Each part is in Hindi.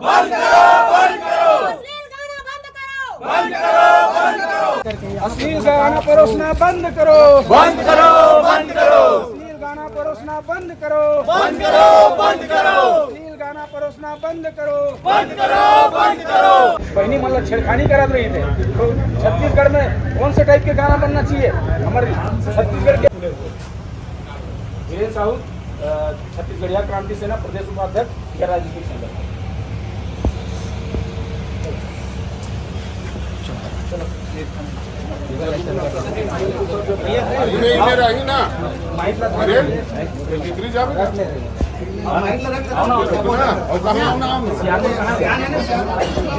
बंद करो, बंद करो, अश्लील गाना बंद करो, बंद करो, बंद करो, अश्लील गाना परोसना बंद करो, बंद करो, बंद करो, अश्लील गाना परोसना बंद करो, बंद करो, बंद करो, अश्लील गाना परोसना बंद करो, बंद करो, बंद करो। बहनी मतलब छेड़खानी करत रही थे तो छत्तीसगढ़ में कौन से टाइप के गाना बनना चाहिए हमारे छत्तीसगढ़ के वीरेंद्र साहू छत्तीसगढ़िया क्रांति सेना प्रदेश उपाध्यक्ष या राजनीतिक संगठन।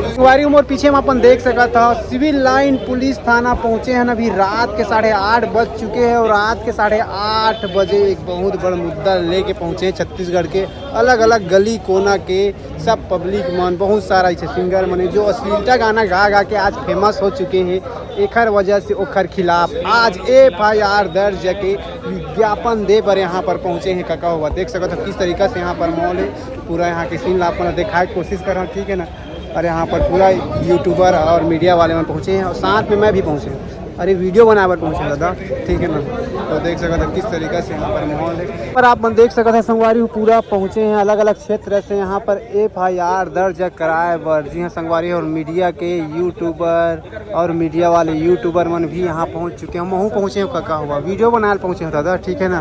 संगवारी मोर पीछे में अपन देख सका था सिविल लाइन पुलिस थाना पहुंचे हैं। अभी रात के 8:30 बज चुके हैं और रात के 8:30 बजे एक बहुत बड़ा मुद्दा लेके पहुंचे छत्तीसगढ़ के अलग अलग गली कोना के सब पब्लिक मन बहुत सारा ऐसे सिंगर मन जो अश्लीलता गाना गा गा के आज फेमस हो चुके हैं। एकर वजह से ओकर खिलाफ आज FIR दर्ज के विज्ञापन दे पर यहाँ पर पहुँचे हैं। काका हुआ देख सकते हो किस तरीका से यहाँ पर माहौल है पूरा यहाँ के सीन अपन दिखाए कोशिश कर रहा हूँ, ठीक है ना। और यहाँ पर पूरा यूट्यूबर और मीडिया वाले में पहुँचे हैं और साथ में मैं भी पहुँचे हूँ। अरे वीडियो बना पर पहुँचे दादा, ठीक है ना। तो देख सकते हो किस तरीके से यहाँ पर माहौल है पर आप देख सकते हैं संगवारी पूरा पहुँचे हैं अलग अलग क्षेत्र से यहाँ पर FIR दर्ज कराए बर। जी हाँ संगवारी और मीडिया के यूट्यूबर और मीडिया वाले यूट्यूबर मन भी यहाँ पहुँच चुके हैं। महू पहुँचे हैं काका हुआ वीडियो बनाए पहुँचे हैं दादा, ठीक है ना।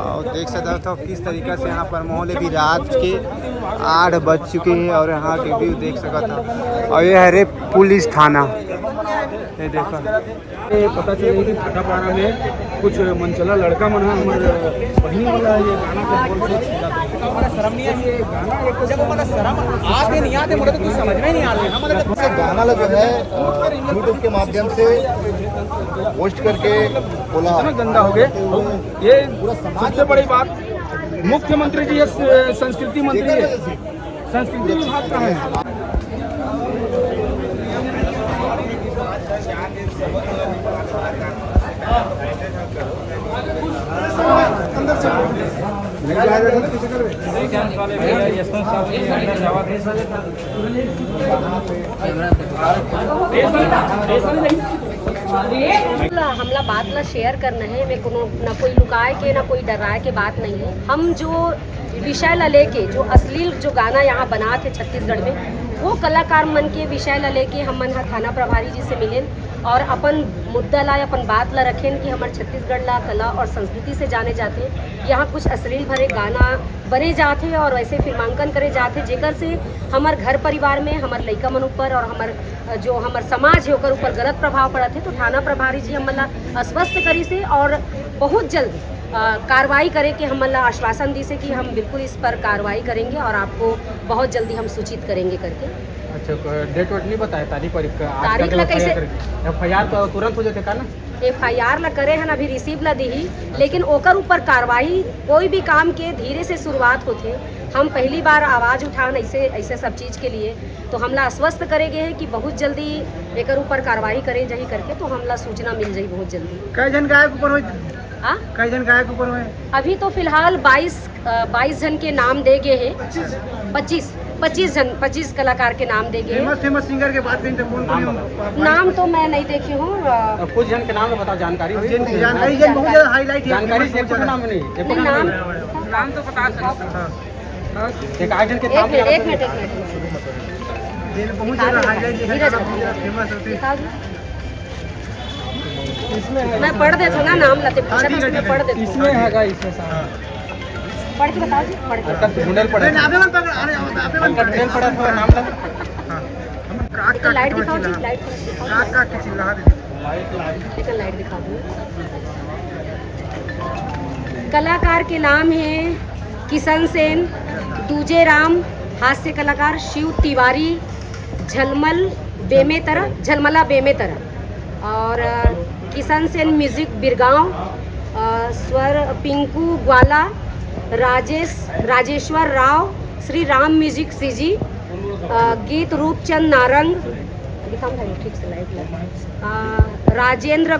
और देख सकते हो किस तरीका से यहाँ पर माहौल है। भी रात के 8 बज चुके हैं और यहाँ के व्यू देख सकता था। और ये है रे पुलिस थाना, ये देखो ये पता चले कि भाटापाड़ा में कुछ मनचला लड़का मन है हमारे बहनी वाला ये गाना के बोल से हमारा शर्म नहीं है। ये गाना एक तो जब हमारा शर्म आके नहीं आते मुझे तो कुछ समझ में नहीं आ रहा है। हमारे गाना जो है यूट्यूब के माध्यम से पोस्ट करके बोला इतना गंदा हो गए। ये सबसे बड़ी बात मुख्यमंत्री जी है, संस्कृति मंत्री है, संस्कृति विभाग का है। हमला बात ला शेयर करना है। मैं कोनो ना कोई लुकाए के ना कोई डराए के बात नहीं है। हम जो विषय ला लेके जो अश्लील जो गाना यहाँ बना थे छत्तीसगढ़ में वो कलाकार मन के विषय ला लेके हम मन थाना प्रभारी जी से मिलें और अपन मुद्दा ला अपन बात ला रखें कि हमारे छत्तीसगढ़ ला कला और संस्कृति से जाने जाते। यहाँ कुछ अश्लील भरे गाना बने जाते और वैसे फिल्मांकन करे जाते जेकर से हमार घर परिवार में हमार लइका मन ऊपर और हमार जो हमार समाज है ओकर ऊपर गलत प्रभाव पड़त है। तो थाना प्रभारी जी हम ला आश्वस्त करी से और बहुत जल्द कार्रवाई करें कि हम ला आश्वासन दी से कि हम बिल्कुल इस पर कार्रवाई करेंगे और आपको बहुत जल्दी हम सूचित करेंगे करके। अच्छा डेट वेट नहीं बताया तारीख ला कैसे FIR तो तुरंत हो जाते का ना। FIR ला करे हैं अभी रिसीव ला दी ही लेकिन ओकर ऊपर कार्रवाई कोई भी काम के धीरे से शुरुआत होते। हम पहली बार आवाज़ उठान ऐसे सब चीज़ के लिए तो हमला आश्वस्त करेंगे है कि बहुत जल्दी एकर ऊपर कार्रवाई करे जाही करके तो हमला सूचना मिल जाए बहुत जल्दी। कई जन गायक ऊपर हुए हाँ कई जन गायक ऊपर हुए अभी तो फिलहाल 22 जन के नाम दे गए हैं। 25 कलाकार के नाम दे गए हैं। फेमस सिंगर के बात करें तो कौन नाम तो मैं नहीं देखी हूँ। कुछ जन के नाम बताओ जानकारी जानकारी जन बहुत ज़्यादा हाईलाइट है। जानकारी से एको नाम नहीं नाम तो बता सकते एक आठ जन के नाम एक मिनट बहुत ज़्यादा हाईलाइट फेमस होते मैं पढ़ देता हूँ ना नाम लाते पूछा था मैं पढ़ देता हूँ। इसमें हैगा इसमें पढ़ के बताओ जी पढ़ के तक ढूंढल पड़ा ढूंढल पड़ा था नाम ला तो लाइट दिखाओ जी लाइट लाइट दिखा दो। कलाकार के नाम है किशन सेन, दूजे राम, हास्य कलाकार शिव तिवारी, झलमला बेमेतर और किशन सेन म्यूजिक बिरगांव, स्वर पिंकू ग्वाला, राजेश्वर राव, श्री राम म्यूजिक सीजी, गीत रूपचंद नारंग, ठीक से राजेंद्र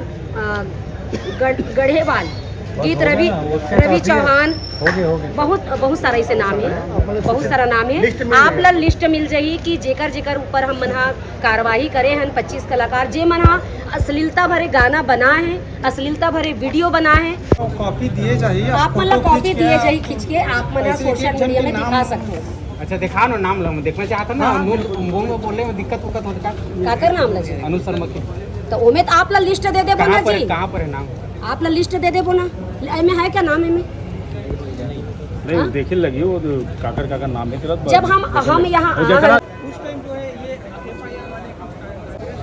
गढ़ेवाल, गीत रवि चौहान, बहुत सारा इसे नाम है, बहुत सारा नाम है। आप ला लिस्ट मिल जाई कि जेकर ऊपर हम मना कार्रवाई करे हैं 25 कलाकार जे मना अश्लीलता भरे गाना बना है, अश्लीलता भरे वीडियो बना है। कॉपी दिए चाहिए आप मतलब कॉपी दिए जाइए खींच के, आप मतलब सोशल मीडिया में दिखा सकते हो। अच्छा दिखा नो नाम लो, देखना चाहता ना मुंह में बोलने में दिक्कत होता का कर नाम लगे अनुज शर्मा के। तो ओमे तो आप ला लिस्ट दे दे बोना जी, कहाँ पर है नाम? आप ला लिस्ट दे दे बोना, एमे है क्या नाम एमे? नहीं देखने लगी वो काकर नाम है तेरा। जब हम यहाँ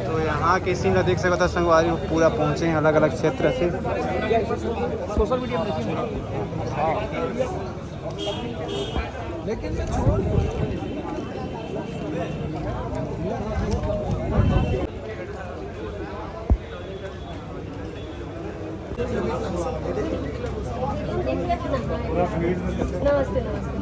तो यहाँ के सीन का देख सकता संगवारी पूरा पहुँचे हैं अलग अलग क्षेत्र से। सोशल मीडिया में लेकिन नमस्ते नमस्ते।